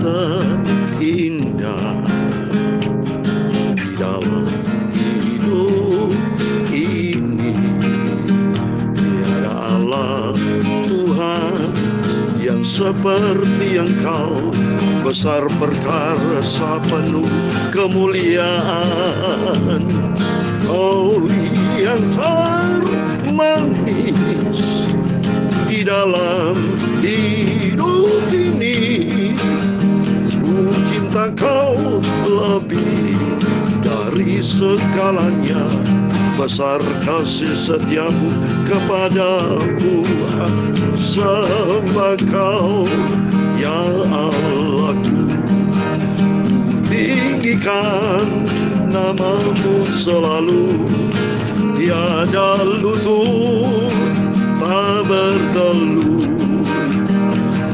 terindah di dalam hidup ini. Tiada Allah Tuhan yang seperti Engkau, besar perkasa penuh kemuliaan. Kau yang termanis di dalam hidup ini. Ku cinta Kau lebih dari segalanya, besar kasih setiamu kepadaku. Sembah Kau ya Allahku, tinggikan namamu selalu, tiada lutut tak bertelut.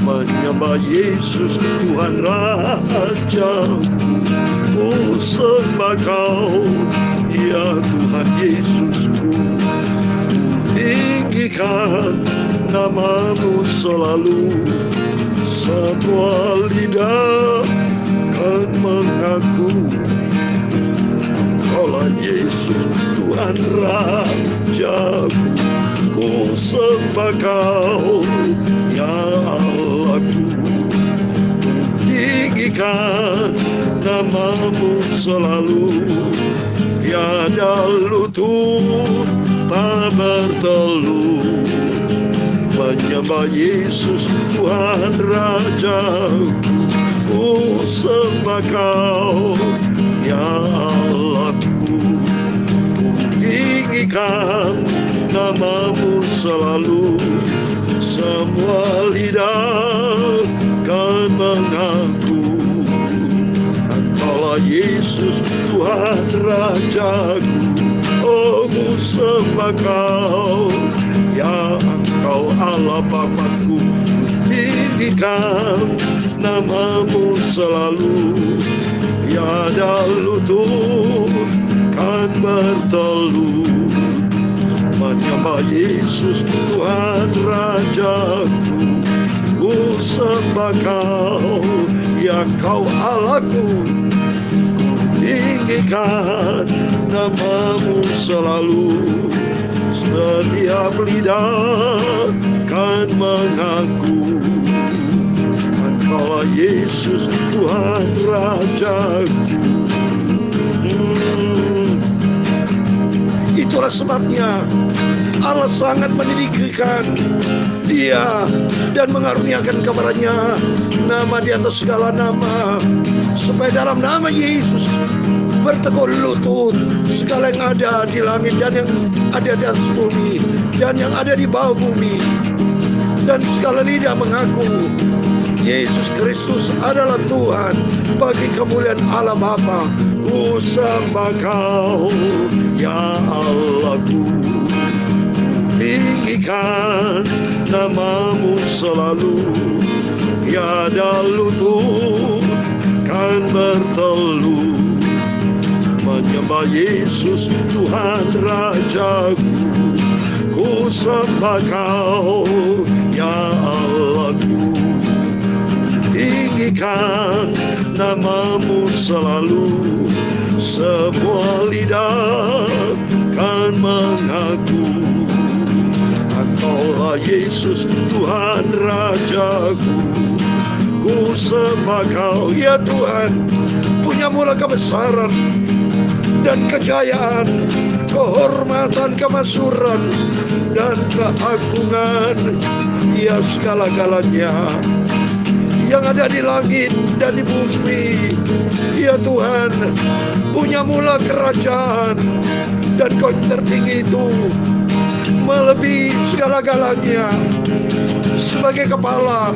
Menyembah Yesus Tuhan Rajaku, ku sembah Kau ya Tuhan Yesusku. Tinggikan namamu selalu, semua lidah kan mengaku Kaulah Yesus Tuhan Rajaku. Ku sembah Kau ya Allahku, tinggikan namamu selalu, tiada lutut tak bertelut. Menyembah Yesus Tuhan Rajaku, ku sembah Kau ya Allahku, tinggikan namamu selalu, semua lidah kan mengaku Engkaulah Yesus Tuhan Rajaku. Oh, ku sembah Kau ya Engkau Allah Bapakku, tinggikan namamu selalu, tiada lutut kan bertelut. Menyembah Yesus Tuhan Rajaku, ku sembah Kau ya Kau Allahku, ku tinggikan namamu selalu, setiap lidah kan mengaku Engkaulah Yesus Tuhan Rajaku. Itulah sebabnya Allah sangat meninggikan Dia dan mengaruniakan kepadanya nama di atas segala nama, supaya dalam nama Yesus bertekuk lutut segala yang ada di langit dan yang ada di atas bumi dan yang ada di bawah bumi, dan segala lidah mengaku Yesus Kristus adalah Tuhan bagi kemuliaan Allah Bapa. Ku sembah Kau ya Allahku, tinggikan namamu selalu, tiada lutut kan bertelut. Menyembah Yesus Tuhan Rajaku, ku sembah Kau ya Allahku, tinggikan namamu selalu, semua lidah kan mengaku Engkaulah Yesus Tuhan Rajaku. Ku sembah Kau ya Tuhan, punya mula kebesaran dan kejayaan, kehormatan, kemasyhuran dan keagungan, ya segala-galanya yang ada di langit dan di bumi. Ya Tuhan, punya mula kerajaan, dan Kau tertinggi itu melebihi segala-galanya sebagai kepala,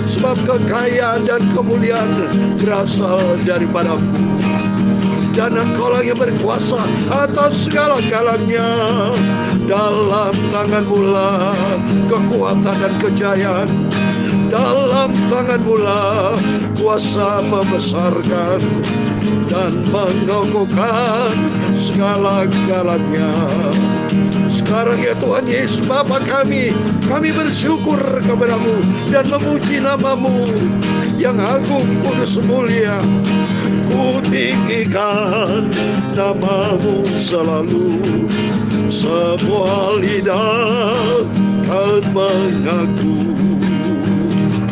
sebab kekayaan dan kemuliaan berasal daripada-Mu, dan Engkaulah yang berkuasa atas segala-galanya. Dalam tangan-Mu lah kekuatan dan kejayaan, Dalam tangan-Mu lah kuasa membesarkan dan mengokohkan segala-galanya. Sekarang ya Tuhan Yesus Bapa kami bersyukur kepada-Mu dan memuji nama-Mu yang agung, kudus, mulia. Ku tinggikan nama-Mu selalu, semua lidah kan mengaku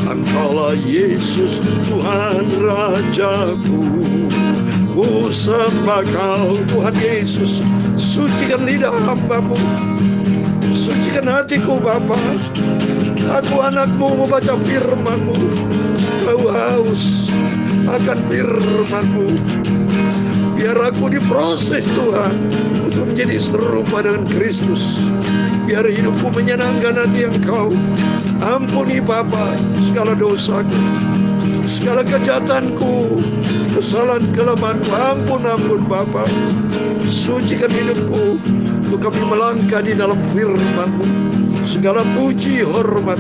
Engkaulah Yesus Tuhan Rajaku. Ku sembah Kau Tuhan Yesus. Sucikan lidah hamba-Mu, sucikan hatiku Bapa. Aku anak-Mu membaca firman-Mu. Kau haus akan firman-Mu. Biar aku diproses Tuhan untuk menjadi serupa dengan Kristus. Biar hidupku menyenangkan hati Engkau. Ampuni Bapa segala dosaku, segala kejahatanku, kesalahan kelemahanku. Ampun Bapa. Sucikan hidupku untuk kami melangkah di dalam firman-Mu. Segala puji, hormat,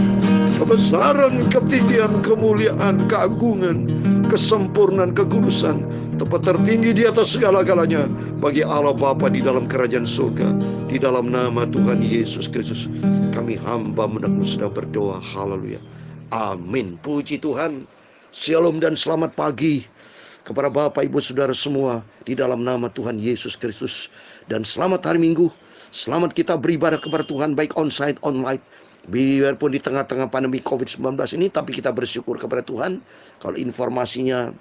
kebesaran, ketinggian, kemuliaan, keagungan, kesempurnaan, kekudusan, tempat tertinggi di atas segala-galanya bagi Allah Bapa di dalam kerajaan surga. Di dalam nama Tuhan Yesus Kristus kami hamba menakmu sedang berdoa. Haleluya. Amin. Puji Tuhan. Shalom dan selamat pagi kepada Bapak Ibu Saudara semua di dalam nama Tuhan Yesus Kristus. Dan selamat hari Minggu. Selamat kita beribadah kepada Tuhan baik onsite, online. Biarpun di tengah-tengah pandemi COVID-19 ini, tapi kita bersyukur kepada Tuhan kalau informasinya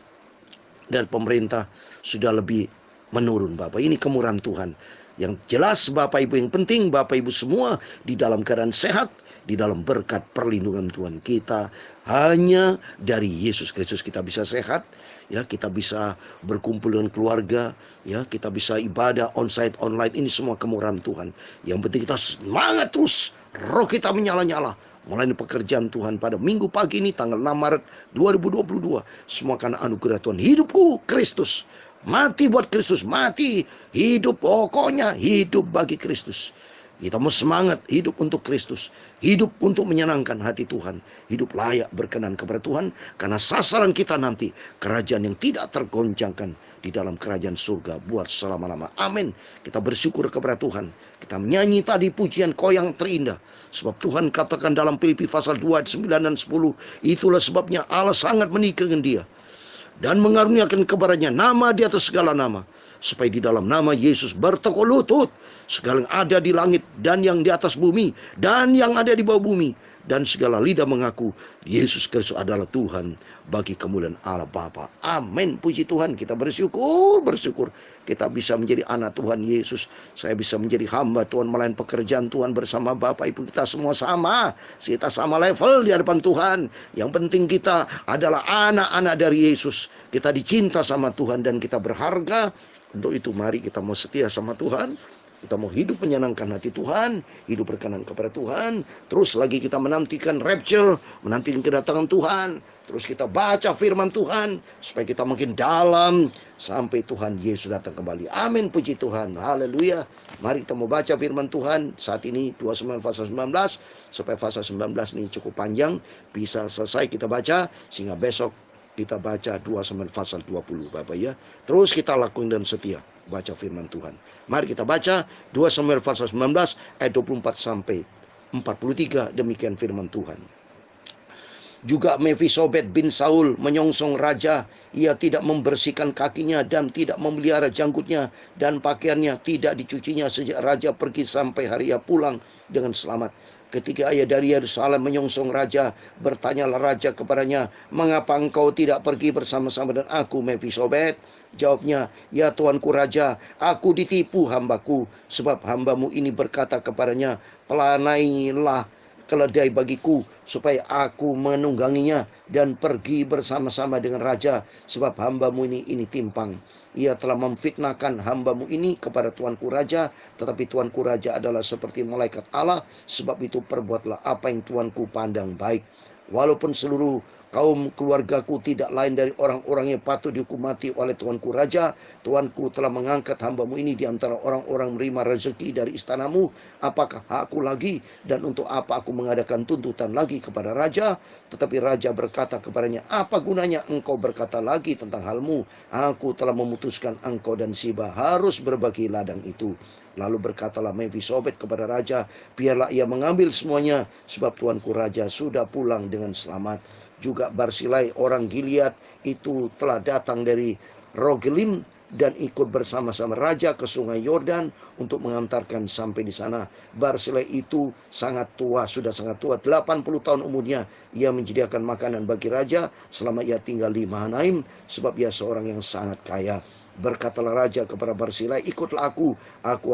dan pemerintah sudah lebih menurun Bapak. Ini kemurahan Tuhan. Yang jelas Bapak Ibu, yang penting Bapak Ibu semua di dalam keadaan sehat, di dalam berkat perlindungan Tuhan. Kita hanya dari Yesus Kristus kita bisa sehat, ya, kita bisa berkumpul dengan keluarga, ya, kita bisa ibadah onsite, online. Ini semua kemurahan Tuhan. Yang penting kita semangat terus, roh kita menyala-nyala. Mulai pekerjaan Tuhan pada minggu pagi ini tanggal 6 Maret 2022. Semua karena anugerah Tuhan. Hidupku Kristus. Mati buat Kristus, mati, hidup, pokoknya hidup bagi Kristus. Kita mau semangat hidup untuk Kristus, hidup untuk menyenangkan hati Tuhan, hidup layak berkenan kepada Tuhan, karena sasaran kita nanti kerajaan yang tidak tergoncangkan di dalam kerajaan surga buat selama-lama. Amin. Kita bersyukur kepada Tuhan. Kita menyanyi tadi pujian Kau yang terindah. Sebab Tuhan katakan dalam Filipi pasal 2 ayat 9 dan 10, itulah sebabnya Allah sangat menikahkan dia dan mengaruniakan kepadanya nama di atas segala nama, supaya di dalam nama Yesus bertekuk lutut segala yang ada di langit dan yang di atas bumi dan yang ada di bawah bumi, dan segala lidah mengaku Yesus Kristus adalah Tuhan bagi kemuliaan Allah Bapa. Amin. Puji Tuhan. Kita bersyukur kita bisa menjadi anak Tuhan Yesus. Saya bisa menjadi hamba Tuhan, melayani pekerjaan Tuhan bersama Bapak Ibu kita semua sama. Kita sama level di hadapan Tuhan. Yang penting kita adalah anak-anak dari Yesus. Kita dicinta sama Tuhan dan kita berharga. Untuk itu mari kita mau setia sama Tuhan. Kita mau hidup menyenangkan hati Tuhan, hidup berkenan kepada Tuhan. Terus lagi kita menantikan rapture, menantikan kedatangan Tuhan. Terus kita baca firman Tuhan, supaya kita makin dalam sampai Tuhan Yesus datang kembali. Amin, puji Tuhan. Haleluya. Mari kita mau baca firman Tuhan. Saat ini 29 pasal 19, supaya pasal 19 ini cukup panjang. Bisa selesai kita baca, sehingga besok kita baca 29 pasal 20 Bapak ya. Terus kita lakukan dan setia baca firman Tuhan. Mari kita baca 2 Samuel pasal 19 ayat 24 sampai 43. Demikian firman Tuhan. Juga Mefiboset bin Saul menyongsong raja. Ia tidak membersihkan kakinya dan tidak memelihara janggutnya, dan pakaiannya tidak dicucinya sejak raja pergi sampai hari ia pulang dengan selamat. Ketika ayah dari Yerusalem menyongsong raja, bertanyalah raja kepadanya, "Mengapa engkau tidak pergi bersama-sama dengan aku, Mefiboset?" Jawabnya, "Ya tuanku raja, aku ditipu hambaku, sebab hambamu ini berkata kepadanya, pelanailah keledai bagiku, supaya aku menungganginya dan pergi bersama-sama dengan raja, sebab hambamu ini timpang. Ia telah memfitnahkan hambamu ini kepada tuanku raja, tetapi tuanku raja adalah seperti malaikat Allah, sebab itu perbuatlah apa yang tuanku pandang baik. Walaupun seluruh kaum keluargaku tidak lain dari orang-orang yang patut dihukum mati oleh Tuanku Raja. Tuanku telah mengangkat hamba-Mu ini di antara orang-orang menerima rezeki dari istanamu. Apakah hakku lagi, dan untuk apa aku mengadakan tuntutan lagi kepada Raja? Tetapi Raja berkata kepadanya, apa gunanya engkau berkata lagi tentang halmu? Aku telah memutuskan engkau dan Siba harus berbagi ladang itu. Lalu berkatalah Mefiboset kepada Raja, biarlah ia mengambil semuanya, sebab tuanku Raja sudah pulang dengan selamat. Juga Barsilai orang Gilead itu telah datang dari Rogelim dan ikut bersama-sama Raja ke sungai Yordan untuk mengantarkan sampai di sana. Barsilai itu sangat tua, sudah sangat tua, 80 tahun umurnya. Ia menyediakan makanan bagi Raja selama ia tinggal di Mahanaim, sebab ia seorang yang sangat kaya. Berkatalah Raja kepada Barsilai, ikutlah aku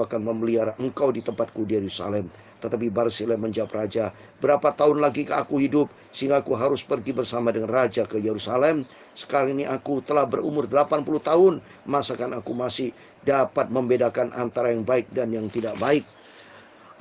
akan memelihara engkau di tempatku di Yerusalem. Tetapi Barsilai menjawab Raja, berapa tahun lagi aku hidup sehingga aku harus pergi bersama dengan Raja ke Yerusalem? Sekarang ini aku telah berumur 80 tahun, masakan aku masih dapat membedakan antara yang baik dan yang tidak baik?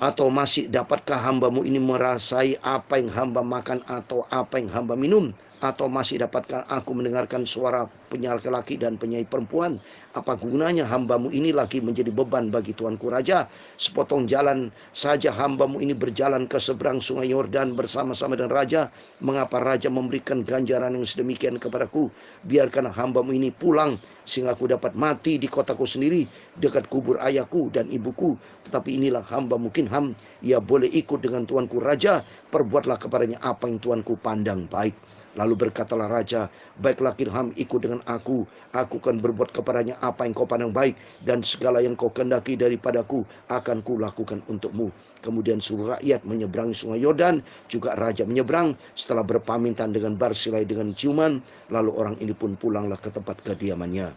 Atau masih dapatkah hamba-Mu ini merasai apa yang hamba makan atau apa yang hamba minum? Atau masih dapatkah aku mendengarkan suara penyair laki dan penyair perempuan? Apa gunanya hamba-Mu ini lagi menjadi beban bagi tuanku Raja? Sepotong jalan saja hamba-Mu ini berjalan ke seberang sungai Yordan bersama-sama dengan Raja. Mengapa Raja memberikan ganjaran yang sedemikian kepadaku? Biarkan hamba-Mu ini pulang sehingga aku dapat mati di kotaku sendiri, dekat kubur ayahku dan ibuku. Tetapi inilah hamba mungkin ia boleh ikut dengan tuanku Raja. Perbuatlah kepadanya apa yang tuanku pandang baik. Lalu berkatalah Raja, baiklah Kinham ikut dengan aku akan berbuat kepadanya apa yang kau pandang baik, dan segala yang kau kehendaki daripadaku akan kulakukan untukmu. Kemudian seluruh rakyat menyeberangi sungai Yordan, juga Raja menyeberang setelah berpamitan dengan Barsilai dengan ciuman. Lalu orang ini pun pulanglah ke tempat kediamannya.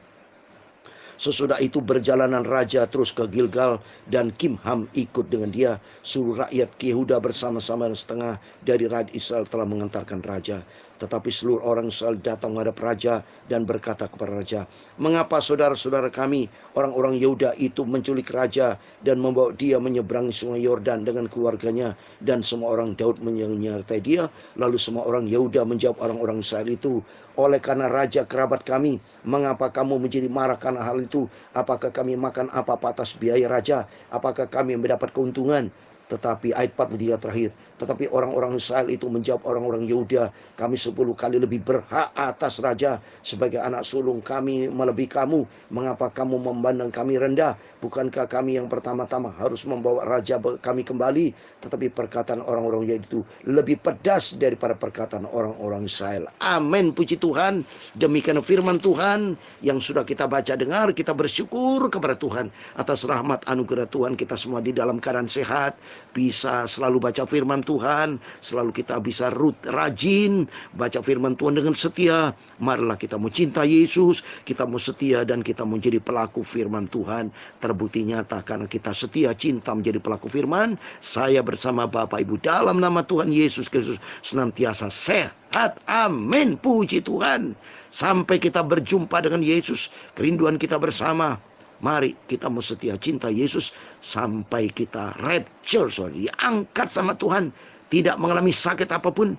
Sesudah itu berjalanan Raja terus ke Gilgal, dan Kimham ikut dengan dia. Seluruh rakyat Yehuda bersama-sama setengah dari rakyat Israel telah mengantarkan Raja. Tetapi seluruh orang Israel datang menghadap Raja dan berkata kepada Raja, mengapa saudara-saudara kami orang-orang Yehuda itu menculik Raja dan membawa dia menyeberangi sungai Yordan dengan keluarganya dan semua orang Daud menyertai dia? Lalu semua orang Yehuda menjawab orang-orang Israel itu, oleh karena Raja kerabat kami, mengapa kamu menjadi marah karena hal itu? Apakah kami makan apa-apa atas biaya Raja? Apakah kami mendapat keuntungan? Tetapi ayat 43 terakhir, tetapi orang-orang Israel itu menjawab orang-orang Yehuda, kami 10 kali lebih berhak atas Raja. Sebagai anak sulung kami melebihi kamu. Mengapa kamu memandang kami rendah? Bukankah kami yang pertama-tama harus membawa Raja kami kembali? Tetapi perkataan orang-orang Yahudi itu lebih pedas daripada perkataan orang-orang Israel. Amin, puji Tuhan. Demikian firman Tuhan yang sudah kita baca dengar. Kita bersyukur kepada Tuhan atas rahmat anugerah Tuhan. Kita semua di dalam keadaan sehat, bisa selalu baca firman Tuhan, selalu kita bisa rajin baca firman Tuhan dengan setia. Marilah kita mau cinta Yesus, kita mau setia, dan kita mau jadi pelaku firman Tuhan. Terbukti nyata karena kita setia cinta menjadi pelaku firman. Saya bersama Bapak Ibu dalam nama Tuhan Yesus Kristus senantiasa sehat. Amin, puji Tuhan. Sampai kita berjumpa dengan Yesus, kerinduan kita bersama. Mari kita mau setia cinta Yesus sampai kita rapture, diangkat sama Tuhan, tidak mengalami sakit apapun.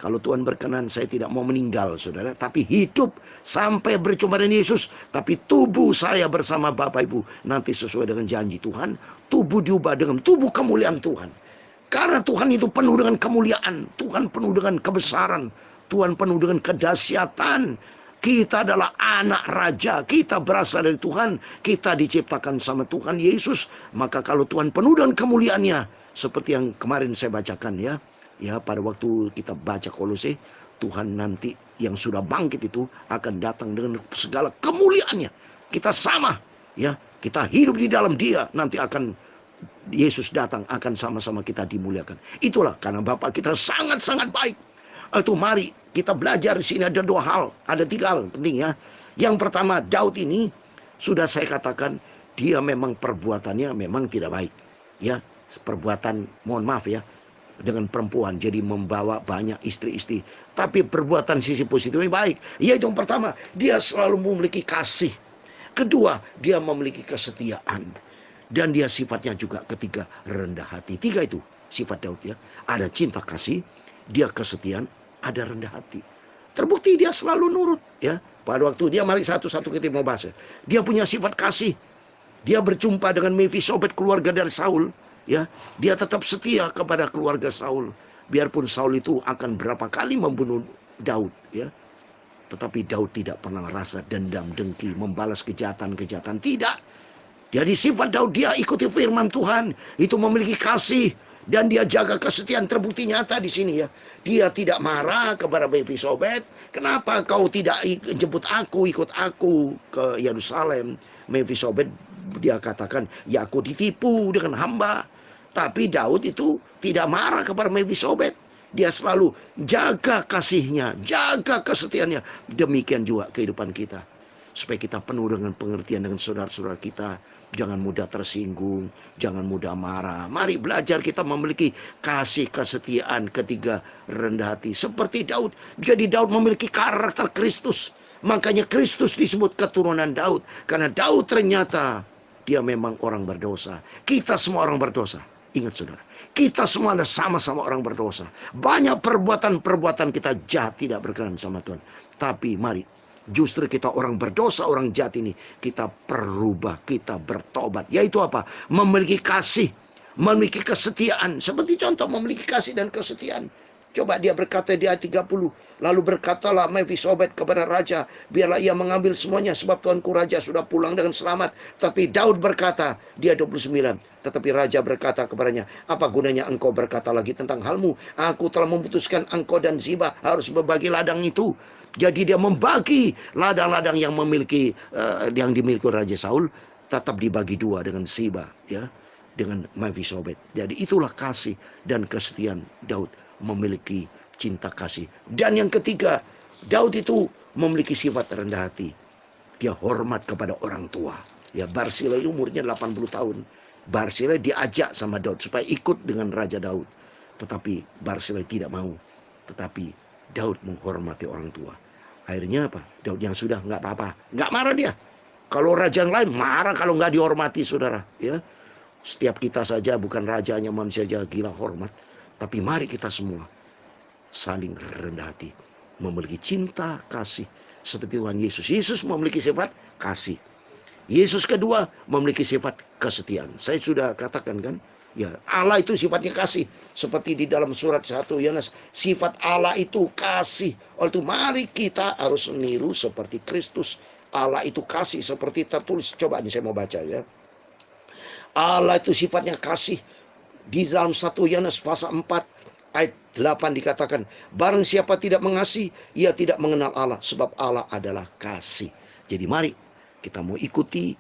Kalau Tuhan berkenan, saya tidak mau meninggal, saudara, tapi hidup sampai berjumpa dengan Yesus. Tapi tubuh saya bersama Bapak Ibu nanti sesuai dengan janji Tuhan, tubuh diubah dengan tubuh kemuliaan Tuhan. Karena Tuhan itu penuh dengan kemuliaan, Tuhan penuh dengan kebesaran, Tuhan penuh dengan kedahsyatan. Kita adalah anak Raja, kita berasal dari Tuhan, kita diciptakan sama Tuhan Yesus. Maka kalau Tuhan penuh dengan kemuliaannya, seperti yang kemarin saya bacakan ya pada waktu kita baca Kolose, Tuhan nanti yang sudah bangkit itu akan datang dengan segala kemuliaannya. Kita sama ya, kita hidup di dalam Dia, nanti akan Yesus datang, akan sama-sama kita dimuliakan. Itulah karena Bapa kita sangat-sangat baik. Itu mari kita belajar di sini ada 2 hal, ada 3 hal penting ya. Yang pertama, Daud ini sudah saya katakan dia memang perbuatannya memang tidak baik. Ya, perbuatan mohon maaf ya dengan perempuan, jadi membawa banyak istri-istri. Tapi perbuatan sisi positifnya baik. Yaitu yang pertama, dia selalu memiliki kasih. Kedua, dia memiliki kesetiaan. Dan dia sifatnya juga ketiga rendah hati. 3 itu sifat Daud ya. Ada cinta kasih, dia kesetiaan, ada rendah hati. Terbukti dia selalu nurut, ya. Pada waktu dia, mari satu-satu kita mau bahas. Dia punya sifat kasih. Dia berjumpa dengan Mefisobet, keluarga dari Saul, ya. Dia tetap setia kepada keluarga Saul. Biarpun Saul itu akan berapa kali membunuh Daud, ya. Tetapi Daud tidak pernah rasa dendam, dengki, membalas kejahatan-kejahatan. Tidak. Jadi sifat Daud, dia ikuti firman Tuhan. Itu memiliki kasih. Dan dia jaga kesetiaan. Terbukti nyata di sini, ya. Dia tidak marah kepada Mefisobet. Kenapa kau tidak jemput aku, ikut aku ke Yerusalem? Mefisobet, dia katakan, ya aku ditipu dengan hamba. Tapi Daud itu tidak marah kepada Mefisobet. Dia selalu jaga kasihnya, jaga kesetiaannya. Demikian juga kehidupan kita. Supaya kita penuh dengan pengertian dengan saudara-saudara kita. Jangan mudah tersinggung, jangan mudah marah. Mari belajar kita memiliki kasih kesetiaan, ketiga rendah hati. Seperti Daud. Jadi Daud memiliki karakter Kristus. Makanya Kristus disebut keturunan Daud. Karena Daud ternyata dia memang orang berdosa. Kita semua orang berdosa. Ingat saudara, kita semua ada sama-sama orang berdosa. Banyak perbuatan-perbuatan kita jahat tidak berkenan sama Tuhan. Tapi mari, justru kita orang berdosa, orang jahat ini, kita berubah, kita bertobat. Yaitu apa? Memiliki kasih, memiliki kesetiaan. Seperti contoh memiliki kasih dan kesetiaan. Coba dia berkata di ayat 30. Lalu berkatalah Mefisobet kepada raja, biarlah ia mengambil semuanya, sebab tuanku raja sudah pulang dengan selamat. Tapi Daud berkata, dia 29. Tetapi raja berkata kepadanya, apa gunanya engkau berkata lagi tentang halmu? Aku telah memutuskan engkau dan Ziba harus berbagi ladang itu. Jadi dia membagi ladang-ladang yang dimiliki Raja Saul, tetap dibagi dua dengan Ziba, ya, dengan Mefisobet. Jadi itulah kasih dan kesetiaan Daud, memiliki cinta kasih. Dan yang ketiga, Daud itu memiliki sifat rendah hati. Dia hormat kepada orang tua. Ya, Barsila umurnya 80 tahun. Barsila diajak sama Daud supaya ikut dengan Raja Daud. Tetapi Barsila tidak mau. Tetapi Daud menghormati orang tua. Akhirnya apa? Daud yang sudah nggak apa-apa. Nggak marah dia. Kalau raja yang lain marah kalau nggak dihormati, saudara. Ya, setiap kita saja, bukan rajanya, manusia saja gila hormat. Tapi mari kita semua saling rendah hati, memiliki cinta kasih seperti Tuhan Yesus. Yesus memiliki sifat kasih. Yesus kedua memiliki sifat kesetiaan. Saya sudah katakan kan, ya, Allah itu sifatnya kasih. Seperti di dalam surat 1 Yohanes, sifat Allah itu kasih. Oleh itu mari kita harus meniru seperti Kristus. Allah itu kasih seperti tertulis. Coba ini saya mau baca, ya. Allah itu sifatnya kasih. Di dalam 1 Yohanes pasal 4 ayat 8 dikatakan, barang siapa tidak mengasihi, ia tidak mengenal Allah, sebab Allah adalah kasih. Jadi mari kita mau ikuti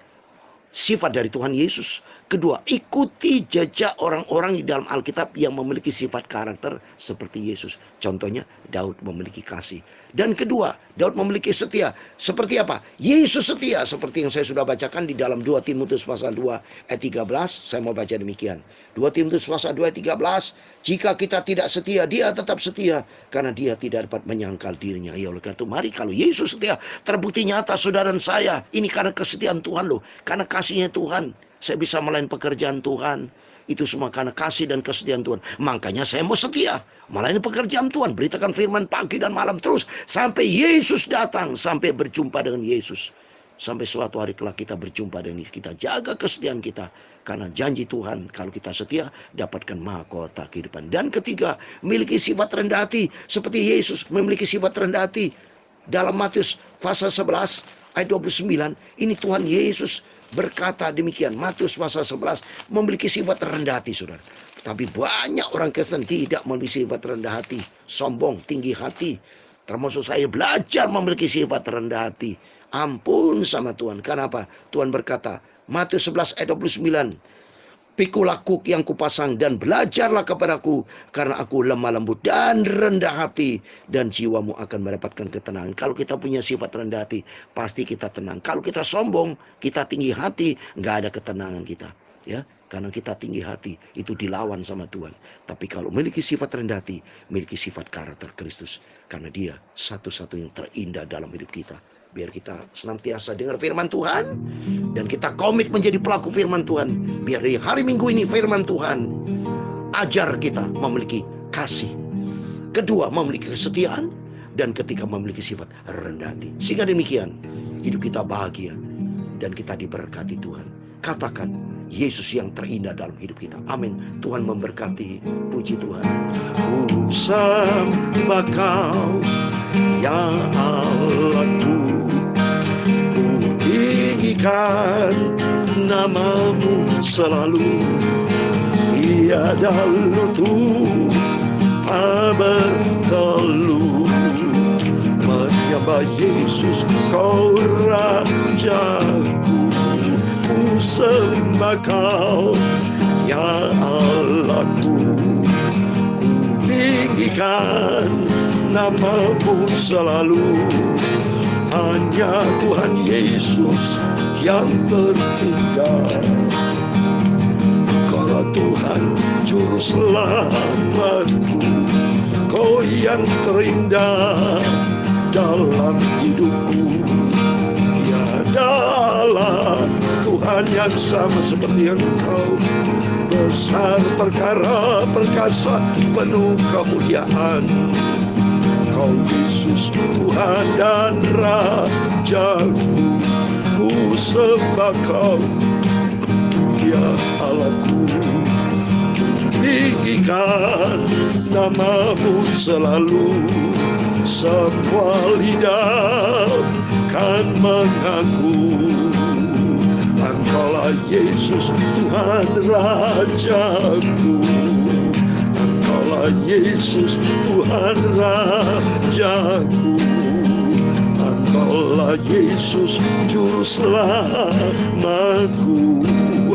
sifat dari Tuhan Yesus. Kedua, ikuti jejak orang-orang di dalam Alkitab yang memiliki sifat karakter seperti Yesus. Contohnya Daud memiliki kasih. Dan kedua, Daud memiliki setia. Seperti apa? Yesus setia, seperti yang saya sudah bacakan di dalam 2 Timotius pasal 2 ayat 13. Saya mau baca demikian. 2 Timotius pasal 2 ayat 13. Jika kita tidak setia, dia tetap setia, karena dia tidak dapat menyangkal dirinya. Ya, oleh karena itu mari, kalau Yesus setia, terbukti nyata saudara dan saya. Ini karena kesetiaan Tuhan loh. Karena kasihnya Tuhan. Saya bisa melayani pekerjaan Tuhan. Itu semua karena kasih dan kesetiaan Tuhan. Makanya saya mau setia melayani pekerjaan Tuhan. Beritakan firman pagi dan malam terus. Sampai Yesus datang. Sampai berjumpa dengan Yesus. Sampai suatu hari kelak kita berjumpa dengan Yesus. Kita jaga kesetiaan kita. Karena janji Tuhan, kalau kita setia, dapatkan mahkota kehidupan. Dan ketiga, memiliki sifat rendah hati. Seperti Yesus memiliki sifat rendah hati. Dalam Matius pasal 11 ayat 29. Ini Tuhan Yesus berkata demikian. Matius pasal 11 memiliki sifat rendah hati, saudara. Tapi banyak orang Kristen tidak memiliki sifat rendah hati, sombong, tinggi hati. Termasuk saya belajar memiliki sifat rendah hati. Ampun sama Tuhan. Kenapa? Tuhan berkata, Matius 11 ayat 29. Pikulah kuk yang kupasang dan belajarlah kepadaku, karena aku lemah lembut dan rendah hati, dan jiwamu akan mendapatkan ketenangan. Kalau kita punya sifat rendah hati, pasti kita tenang. Kalau kita sombong, kita tinggi hati, nggak ada ketenangan kita, ya. Karena kita tinggi hati, itu dilawan sama Tuhan. Tapi kalau memiliki sifat rendah hati, memiliki sifat karakter Kristus, karena Dia satu-satu yang terindah dalam hidup kita. Biar kita senantiasa dengar firman Tuhan, dan kita komit menjadi pelaku firman Tuhan. Biar di hari Minggu ini firman Tuhan ajar kita memiliki kasih. Kedua, memiliki kesetiaan. dan ketika memiliki sifat rendah hati. Sehingga demikian, hidup kita bahagia dan kita diberkati Tuhan. Katakan, Yesus yang terindah dalam hidup kita. Amin. Tuhan memberkati. Puji Tuhan. Ku sembah Kau, ya Allahku. Ku tinggikan nama-Mu selalu. Tiada lutut berteluh menyembah Yesus, Kau Rajaku. Ku sembah Kau, ya Allahku. Ku tinggikan nama-Mu selalu. Hanya Tuhan Yesus yang terindah. Engkaulah Tuhan juru selamatku. Kau yang terindah dalam hidupku. Tiadalah Tuhan yang sama seperti Engkau. Besar perkara, perkasa, penuh kemuliaan. Kau Yesus Tuhan dan Rajaku. Ku sembah Kau, ya Allahku. Tinggikan nama-Mu selalu. Semua lidah kan mengaku Engkaulah Yesus Tuhan Rajaku. Engkaulah Yesus Tuhan Rajaku. Engkaulah Yesus juru selamatku.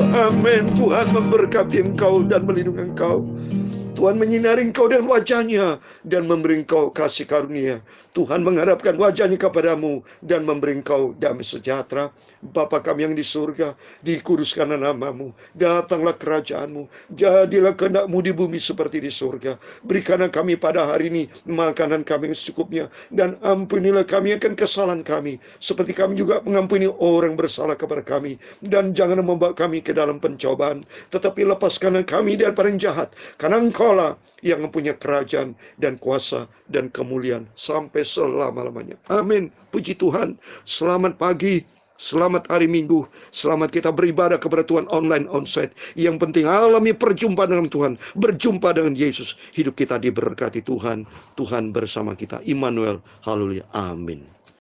Amin. Tuhan memberkati engkau dan melindungi engkau. Tuhan menyinari engkau dengan wajah-Nya dan memberi engkau kasih karunia. Tuhan mengharapkan wajah-Nya kepadamu dan memberi engkau damai sejahtera. Bapa kami yang di surga, dikuduskanlah nama-Mu, datanglah kerajaan-Mu, jadilah kehendak-Mu di bumi seperti di surga. Berikanlah kami pada hari ini makanan kami yang secukupnya, dan ampunilah kami akan kesalahan kami, seperti kami juga mengampuni orang bersalah kepada kami. Dan jangan membawa kami ke dalam pencobaan, tetapi lepaskanlah kami daripada yang jahat, karena Engkaulah yang mempunyai kerajaan dan kuasa dan kemuliaan sampai selama-lamanya. Amin. Puji Tuhan. Selamat pagi. Selamat hari Minggu. Selamat kita beribadah kepada Tuhan online onsite. Yang penting alami perjumpaan dengan Tuhan, berjumpa dengan Yesus. Hidup kita diberkati Tuhan. Tuhan bersama kita. Immanuel. Haleluya. Amin.